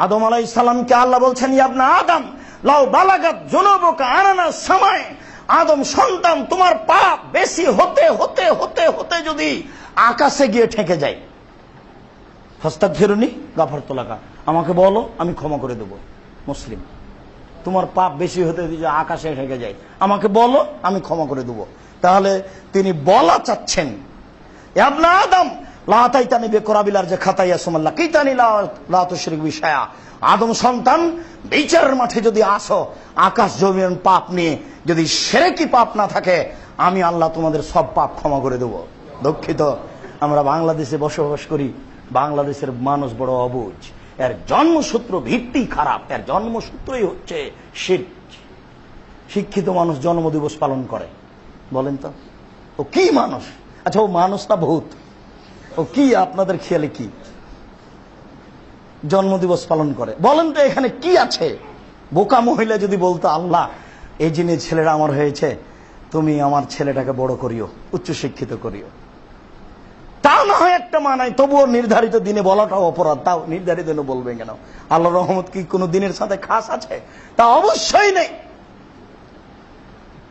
আদম আলাইহিস সালামকে আল্লাহ বলছেন, ইয়া ইবনা আদম লাউ বালাগাত যুনুবুকা আনানা সামায়, আদম সন্তান তোমার পাপ বেশি হতে হতে হতে হতে যদি আকাশে গিয়ে ঠেকে যায়, ফাস্তাগফিরুনি গাফারতু লাকা, আমাকে বলো আমি ক্ষমা করে দেব। মুসলিম, তোমার পাপ বেশি হতে যদি আকাশে ঠেকে যায়, আমাকে বলো আমি ক্ষমা করে দেব। তাহলে তিনি বলা চাচ্ছেন, ইয়া ইবনা আদম লা তাইতানি বিকুরাবিলার যে খাতাইয়া সুমাল্লাহ কিতানি লা তুশরিক বিশায়া, আদম সন্তান বিচারের মাঠে যদি আসো আকাশ জমিন পাপ নিয়ে, যদি শিরকি পাপ না থাকে, আমি আল্লাহ তোমাদের সব পাপ ক্ষমা করে দেব। দুঃখিত, আমরা বাংলাদেশে বসবাস করি, বাংলাদেশের মানুষ বড় অবুঝ, এর জন্মসূত্র ভিত্তি খারাপ, এর জন্মসূত্রই হচ্ছে শিরক। শিক্ষিত মানুষ জন্মদিবস পালন করে, বলেন তো ও কি মানুষ? আচ্ছা ও মানুষ না ভূত? ও কি আপনাদের খেয়ালে কি জন্মদিবস পালন করে? বলেন তো এখানে কি আছে? বোকা মহিলা যদি বলতো, আল্লাহ এই জিনিস ছেলেরা আমার হয়েছে, তুমি আমার ছেলেটাকে বড় করিও, উচ্চশিক্ষিত করিও, তাও না হয় একটা মানায়, তবুও নির্ধারিত দিনে বলাটাও অপরাধ। তাও নির্ধারিত দিনে বলবেন কেন? আল্লাহর রহমত কি কোনো দিনের সাথে খাস আছে? তা অবশ্যই নেই।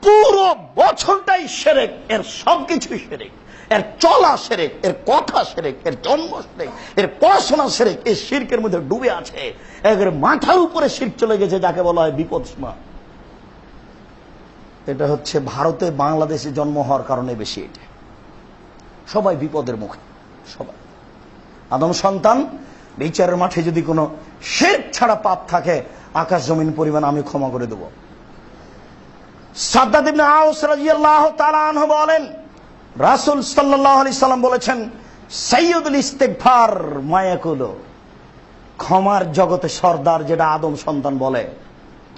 পুরো বছরটাই শিরক, এর সবকিছুই শিরক, এর চলা শিরক, এর কথা শিরক, এর জন্ম শিরক, এর পড়াশোনা শিরক। এই শিরকের মধ্যে ডুবে আছে, এর মাথার উপরে শিরক চলে গেছে, যাকে বলা হয় বিপদসীমা। এটা হচ্ছে ভারতে বাংলাদেশে জন্ম হওয়ার কারণে বেশি। এটা সবাই বিপদের মুখে, সবাই। আদম সন্তান বিচারের মাঠে যদি কোনো শিরক ছাড়া পাপ থাকে, আকাশ জমিন পরিমাণ আমি ক্ষমা করে দেব। সাদ্দাদ ইবনে আওস রাদিয়াল্লাহু তাআলা আনহু বলেন, রাসূল সাল্লাল্লাহু আলাইহি সাল্লাম বলেছেন, সাইয়্যিদুল ইস্তিগফার মা ইয়াকুলু, ক্ষমার জগতে সর্দার যেটা আদম সন্তান বলে,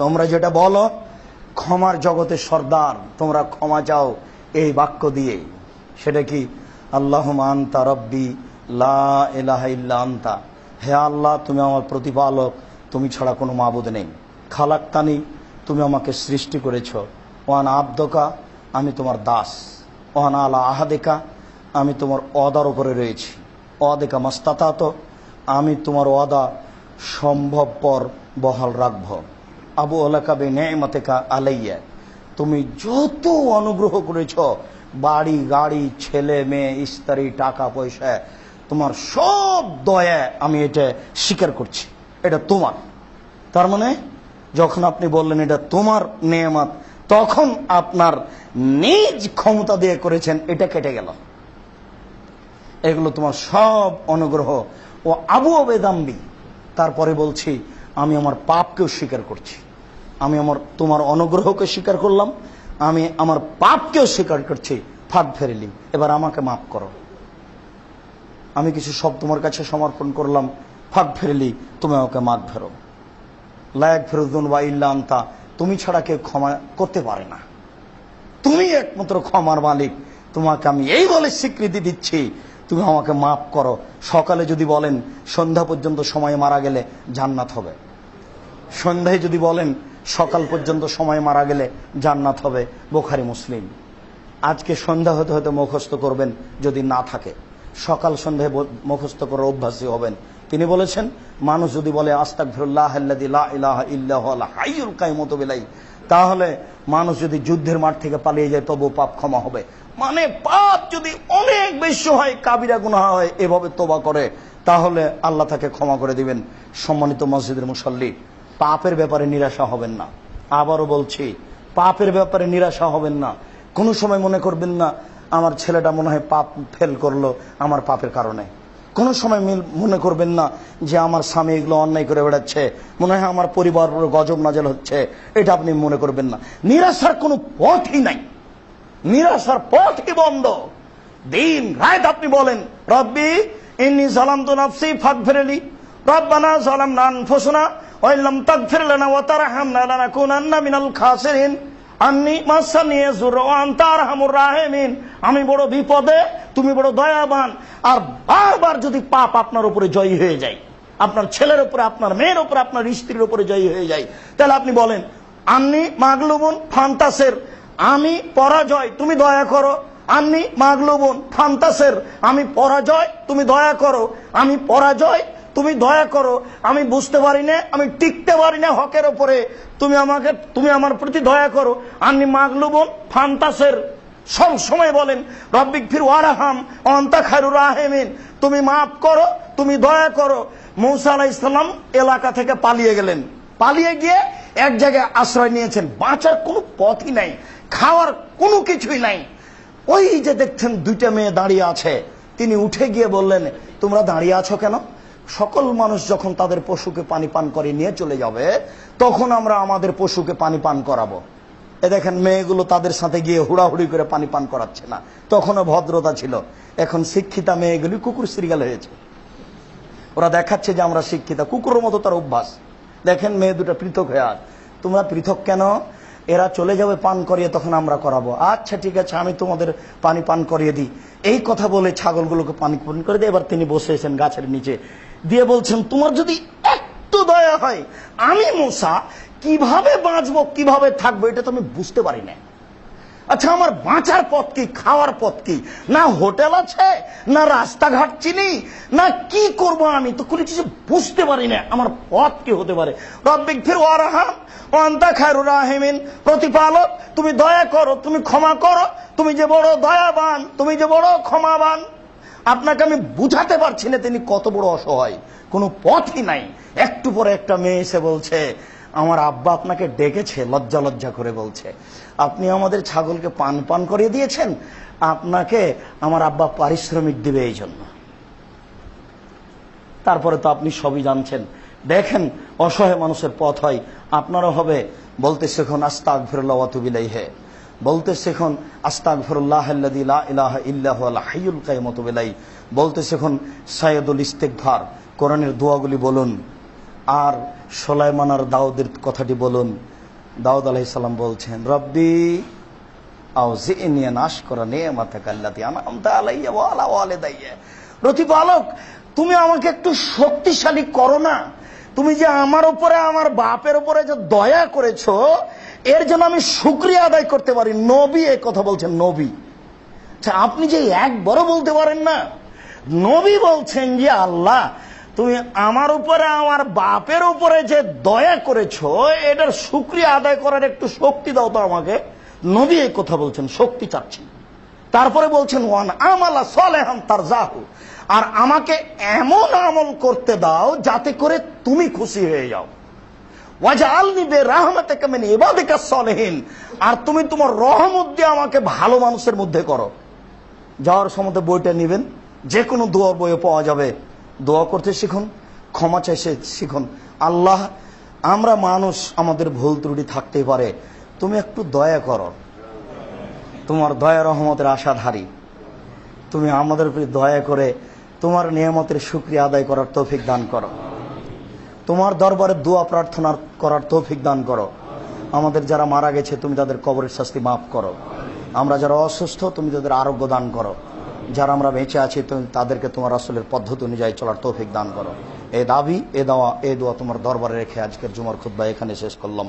তোমরা যেটা বলো ক্ষমার জগতে সর্দার, তোমরা ক্ষমা চাও এই বাক্য দিয়ে। সেটা কি? আল্লাহুম্মা আনতা রাব্বি লা ইলাহা ইল্লা আনতা, হে আল্লাহ তুমি আমার প্রতিপালক, তুমি ছাড়া কোনো মাবুদ নেই। খালাক্তানি, তুমি আমাকে সৃষ্টি করেছ। ওয়ান আবদকা, আমি তোমার দাস। ওয়ান আলা আহাদেকা, আমি তোমার ওয়াদার উপরে রয়েছি। ওয়াদেকা মাস্তাতাত, আমি তোমার ওয়াদা সম্ভবপর বহাল রাখব। আবু আলাকা বিনিআমাতিকা আলাইয়া, তুমি যত অনুগ্রহ করেছ, বাড়ি গাড়ি ছেলে মেয়ে স্ত্রী টাকা পয়সা, তোমার সব দয়া আমি এটা স্বীকার করছি, এটা তোমার। তার মানে যখন আপনি বললেন এটা তোমার নেয়ামত, তখন আপনার নিজ ক্ষমতা দিয়ে করেছেন, এটা কেটে গেল। এগুলো তোমার সব অনুগ্রহ। ও আবু বেদাম্বি, তারপরে বলছি আমি আমার পাপকেও স্বীকার করছি, আমি তোমার অনুগ্রহকে স্বীকার করলাম, আমি আমার পাপকেও স্বীকার করছি। ফাঁক ফেরিলি, এবার আমাকে মাফ করো, আমি কিছু সব তোমার কাছে সমর্পণ করলাম। ফাঁক ফেরিলি, তুমি আমাকে মাফ ফেরো। লায়াক ফেরুদ্দুন ওয়া ইল্লা আনতা, তুমি ছাড়া কেউ ক্ষমা করতে পারে না, তুমি একমাত্র ক্ষমার মালিক। তোমাকে আমি এই বলে স্বীকৃতি দিচ্ছি, তুমি আমাকে মাফ করো। সকালে যদি বলেন সন্ধ্যা পর্যন্ত সময় মারা গেলে জান্নাত হবে, সন্ধ্যায় যদি বলেন সকাল পর্যন্ত সময় মারা গেলে জান্নাত হবে। বুখারী মুসলিম। আজকে সন্ধ্যা হতে হতে মুখস্থ করবেন, যদি না থাকে সকাল সন্ধ্যায় মুখস্থ করার অভ্যাসী হবেন। তিনি বলেছেন, মানুষ যদি বলে আস্তাগফিরুল্লাহাল্লাযী লা ইলাহা ইল্লা হুয়াল হাইয়ুল কাইয়ুমু বিলাই, তাহলে মানুষ যদি যুদ্ধের মাঠ থেকে পালিয়ে যায় তবু পাপ ক্ষমা হবে। মানে পাপ যদি অনেক বেশি হয়, কাবিরা গুনাহ হয়, এভাবে তওবা করে, তাহলে আল্লাহ তাকে ক্ষমা করে দিবেন। সম্মানিত মসজিদের মুসল্লি, পাপের ব্যাপারে নিরাশা হবেন না। আবারও বলছি, পাপের ব্যাপারে নিরাশা হবেন না। কোনো সময় মনে করবেন না আমার ছেলেটা মনে হয় পাপ ফেল করলো আমার পাপের কারণে। কোনো সময় মনে করবেন না যে আমার স্বামী এগুলো অন্যায় করে বেড়াচ্ছে, মনে হয় আমার পরিবার গজব নাজেল হচ্ছে, এটা আপনি মনে করবেন না। নিরাশার কোনো পথই নাই, নিরাশার পথই বন্ধ। দিন রাত আপনি বলেন, রব্বি ইন্নী যালামতু নাফসি ফাগফিরলি, রব্বানা যালামনা আনফুসানা ওয়া ইল্লাম তাগফির লানা ওয়া তারহামনা লানাকুনান্না মিনাল খাসিরিন, আন্নী মাসানি ইয়াযুর ওয়া আনতা আরহামুর রাহিমিন, আমি বড় বিপদে, তুমি বড় দয়াবান। আর বারবার যদি পাপ আপনার উপরে জয়ী হয়ে যায়, আপনার ছেলের উপরে, আপনার মেয়ের উপরে, আপনার স্ত্রীর উপরে জয়ী হয়ে যায়, তাহলে আপনি বলেন আন্নী মাগলুবুন ফান্তাসের, আমি পরাজয়, তুমি দয়া করো। আন্নী মাগলুবুন ফান্তাসের, আমি পরাজয়, তুমি দয়া করো। আমি পরাজয়, তুমি দয়া করো, আমি বুঝতে পারি না, আমি টিকতে পারি না হকের উপরে, তুমি আমার প্রতি দয়া করো। আন্নি মাগলুবুন ফান্তাসের সব সময় বলেন রব্বিক ফির ওয়ারহাম অন্তা খায়রুর রাহিমিন, তুমি মাফ করো, তুমি দয়া করো। মূসা আলাইহিস সালাম এলাকা থেকে পালিয়ে গেলেন, পালিয়ে গিয়ে এক জায়গায় আশ্রয় নিয়েছেন। বাঁচার কোনো পথই নাই, খাওয়ার কোনো কিছুই নাই। ওই যে দেখছেন দুইটা মেয়ে দাঁড়িয়ে আছে, তিনি উঠে গিয়ে বললেন, তোমরা দাঁড়িয়ে আছো কেন? সকল মানুষ যখন তাদের পশুকে পানি পান করে নিয়ে চলে যাবে, তখন আমরা আমাদের পশুকে পানি পান করাবো। এ দেখেন মেয়েগুলো তাদের সাথে গিয়ে হুড়াহুড়ি করে পানি পান করাচ্ছে না, তখনও ভদ্রতা ছিল। এখন শিক্ষিতা মেয়েগুলি কুকুর শ্রীগাল হয়েছে, ওরা দেখাচ্ছে যে আমরা শিক্ষিতা, কুকুরের মতো তার অভ্যাস। দেখেন মেয়ে দুটো পৃথক হয়ে আস, তোমরা পৃথক কেন? এরা চলে যাবে পান করিয়ে, তখন আমরা করাবো। আচ্ছা ঠিক আছে, আমি তোমাদের পানি পান করিয়ে দিই। এই কথা বলে ছাগলগুলোকে পানি পান করে দিয়ে এবার তিনি বসেছেন গাছের নিচে, দিয়ে বলছেন, তোমার যদি একটু দয়া হয়, আমি মূসা কিভাবে বাঁচবো, কিভাবে থাকবো, এটা তো আমি বুঝতে পারি না। আচ্ছা আমার বাঁচার পথ কি, খাওয়ার পথ কি? না হোটেল আছে, না রাস্তাঘাট চিনি, না কি করব, আমি তো কোনো কিছু বুঝতে পারি না। আমার পথ কি হতে পারে? রব্বিক ফির ওয়ারহাম ওয়ান্তা খায়রুর রাহিমিন, প্রতিপালক তুমি দয়া করো, তুমি ক্ষমা করো, তুমি যে বড় দয়াবান, তুমি যে বড় ক্ষমাবান। আপনাকে আমি বুঝাতে পারছি না তিনি কত বড় অসহায়, কোনো পথই নাই। একটু পরে একটা মেয়ে এসে বলছে, আমার আব্বা আপনাকে ডেকেছে, লজ্জা লজ্জা করে বলছে, আপনি আমাদের ছাগলকে পান পান করিয়ে দিয়েছেন, আপনাকে আমার আব্বা পারিশ্রমিক দিবে এই জন্য। তারপরে তো আপনি সবই জানছেন। দেখেন অসহায় মানুষের পথ হয়, আপনারও হবে। বলতে শেখুন আস্তাগফিরুল্লাহ ওয়া তুবু ইলাইহি, বলতে শেখুন আস্তাগফিরুল্লাহাল্লাযী লা ইলাহা ইল্লা হুয়াল হাইয়ুল কাইয়ুম ওয়া তুবু ইলাইহি, বলতে শেখুন সাইয়্যিদুল ইস্তিগফার, কোরআনের দোয়াগুলি বলুন। আর সুলাইমান আর দাউদের কথাটি বলুন। দাউদ আলাইহিস সালাম বলছেন, রব্বি আউজি'নি আন আশকুরা নি'মাতাকা আল্লাতী আন'আমতা আলাইয়া ওয়া আলা ওয়ালিদাইয়া, প্রতিপালক তুমি আমাকে একটু শক্তিশালী করো না, তুমি যে আমার উপরে আমার বাপের উপরে যে দয়া করেছো, এর জন্য আমি শুকরিয়া আদায় করতে পারি। নবী এই কথা বলছেন, নবী। আচ্ছা আপনি যে একবারও বলতে পারেন না? নবী বলছেন যে আল্লাহ তুমি আমার উপরে আমার বাপের উপরে যে দয়া করেছো, এটার শুকরিয়া আদায় করার একটু শক্তি দাও তো আমাকে। নবী এই কথা বলছেন, শক্তি চাচ্ছেন। তারপরে বলছেন ওয়ান আমালা সালেহান তারজাহু, আর আমাকে এমন আমল করতে দাও যাতে করে তুমি খুশি হয়ে যাও। ওয়াজআলনি বিরাহমাতিকা মিন ইবাদিকাস সালিহিন, আর তুমি তোমার রহমত দিয়ে আমাকে ভালো মানুষের মধ্যে করো। যাওয়ার সময় বইটা নেবেন, যে কোনো দোয়ার বইয়ে পাওয়া যাবে। দোয়া করতে শিখুন, ক্ষমা চাইতে শিখুন। আল্লাহ আমরা মানুষ, আমাদের ভুল ত্রুটি থাকতেই পারে, তুমি একটু দয়া করো, তোমার দয়া রহমতের আশাধারী, তুমি আমাদের উপরে দয়া করে তোমার নিয়ামতের শুকরিয়া আদায় করার তৌফিক দান করো, তোমার দরবারে দোয়া প্রার্থনা করার তৌফিক দান করো। আমাদের যারা মারা গেছে তুমি তাদের কবরের শাস্তি মাফ করো, আমরা যারা অসুস্থ তুমি তাদের আরোগ্য দান করো, যারা আমরা বেঁচে আছি তুমি তাদেরকে তোমার রাসূলের পদ্ধতি অনুযায়ী চলার তৌফিক দান করো। এই দাবি, এ দোয়া তোমার দরবারে রেখে আজকের জুমার খুতবা এখানে শেষ করলাম।